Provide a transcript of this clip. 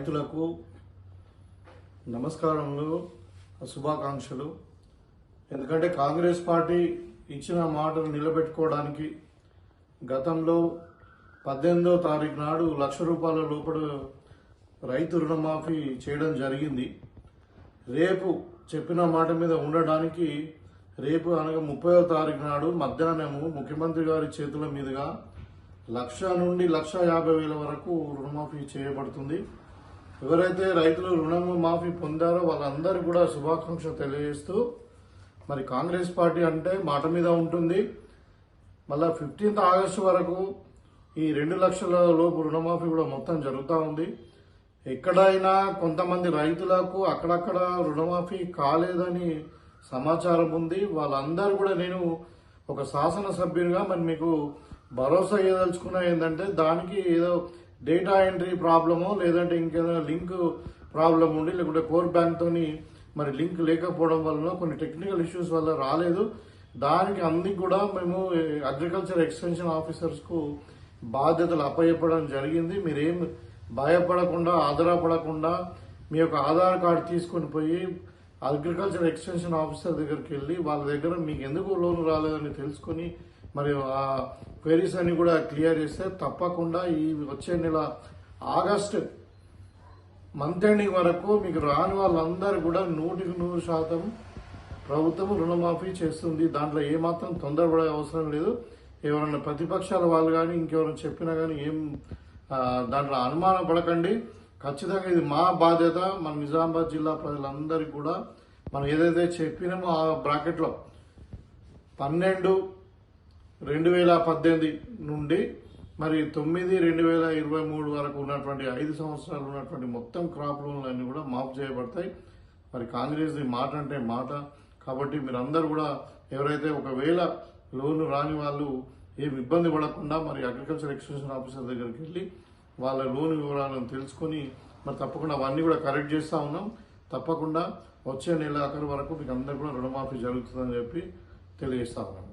రైతులకు నమస్కారములు, శుభాకాంక్షలు. ఎందుకంటే కాంగ్రెస్ పార్టీ ఇచ్చిన మాటను నిలబెట్టుకోవడానికి గతంలో 18వ తారీఖు నాడు ₹1,00,000 లోపల రైతు రుణమాఫీ చేయడం జరిగింది. రేపు చెప్పిన మాట మీద ఉండడానికి రేపు అనగా 30వ తారీఖు నాడు మధ్యాహ్నము ముఖ్యమంత్రి గారి చేతుల మీదుగా 1,00,000 నుండి 1,50,000 వరకు రుణమాఫీ చేయబడుతుంది. ఎవరైతే రైతులు రుణమాఫీ పొందారో వాళ్ళందరూ కూడా శుభాకాంక్షలు తెలియజేస్తూ, మరి కాంగ్రెస్ పార్టీ అంటే మాట మీద ఉంటుంది. మళ్ళా 15th ఆగస్టు వరకు ఈ 2 లక్షల లోపు రుణమాఫీ కూడా మొత్తం జరుగుతూ ఉంది. ఎక్కడైనా కొంతమంది రైతులకు అక్కడక్కడ రుణమాఫీ కాలేదని సమాచారం ఉంది. వాళ్ళందరూ కూడా నేను ఒక శాసనసభ్యునిగా మరి మీకు భరోసా ఇవ్వదలుచుకున్నా ఏంటంటే, దానికి ఏదో డేటా ఎంట్రీ ప్రాబ్లమో లేదంటే ఇంకేదైనా లింక్ ప్రాబ్లం ఉండి లేకుంటే కోర్ బ్యాంక్తోని మరి లింక్ లేకపోవడం వల్ల కొన్ని టెక్నికల్ ఇష్యూస్ వల్ల రాలేదు. దానికి అన్ని కూడా మేము అగ్రికల్చర్ ఎక్స్టెన్షన్ ఆఫీసర్స్కు బాధ్యతలు అప్పచెప్పడం జరిగింది. మీరేం భయపడకుండా ఆధారపడకుండా మీ యొక్క ఆధార్ కార్డు తీసుకొని పోయి అగ్రికల్చర్ ఎక్స్టెన్షన్ ఆఫీసర్ దగ్గరికి వెళ్ళి వాళ్ళ దగ్గర మీకు ఎందుకు లోన్ రాలేదని తెలుసుకొని మరి ఆ క్వెరీస్ అన్ని కూడా క్లియర్ చేస్తే తప్పకుండా ఈ వచ్చే నెల ఆగస్టు మంత్ ఎండింగ్ వరకు మీకు రాని వాళ్ళందరూ కూడా 100% ప్రభుత్వం రుణమాఫీ చేస్తుంది. దాంట్లో ఏమాత్రం తొందరపడే అవసరం లేదు. ఎవరైనా ప్రతిపక్షాల వాళ్ళు కానీ ఇంకెవరైనా చెప్పినా కానీ ఏం దాంట్లో అనుమానం పడకండి. ఖచ్చితంగా ఇది మా బాధ్యత. మన నిజామాబాద్ జిల్లా ప్రజలందరికీ కూడా మనం ఏదైతే చెప్పినామో ఆ బ్రాకెట్లో 12/2018 నుండి మరి 9/2023 వరకు ఉన్నటువంటి 5 సంవత్సరాలు ఉన్నటువంటి మొత్తం క్రాప్ లోన్లన్నీ కూడా మాఫ్ చేయబడతాయి. మరి కాంగ్రెస్ మాట అంటే మాట కాబట్టి మీరందరూ కూడా ఎవరైతే ఒకవేళ లోన్ రాని వాళ్ళు ఏం ఇబ్బంది పడకుండా మరి అగ్రికల్చర్ ఎక్స్టెన్షన్ ఆఫీసర్ దగ్గరికి వెళ్ళి వాళ్ళ లోన్ వివరాలను తెలుసుకొని మరి తప్పకుండా అవన్నీ కూడా కరెక్ట్ చేస్తూ ఉన్నాం. తప్పకుండా వచ్చే నెల ఆఖరి వరకు మీకు అందరూ కూడా రుణమాఫీ జరుగుతుందని చెప్పి తెలియజేస్తా ఉన్నాం.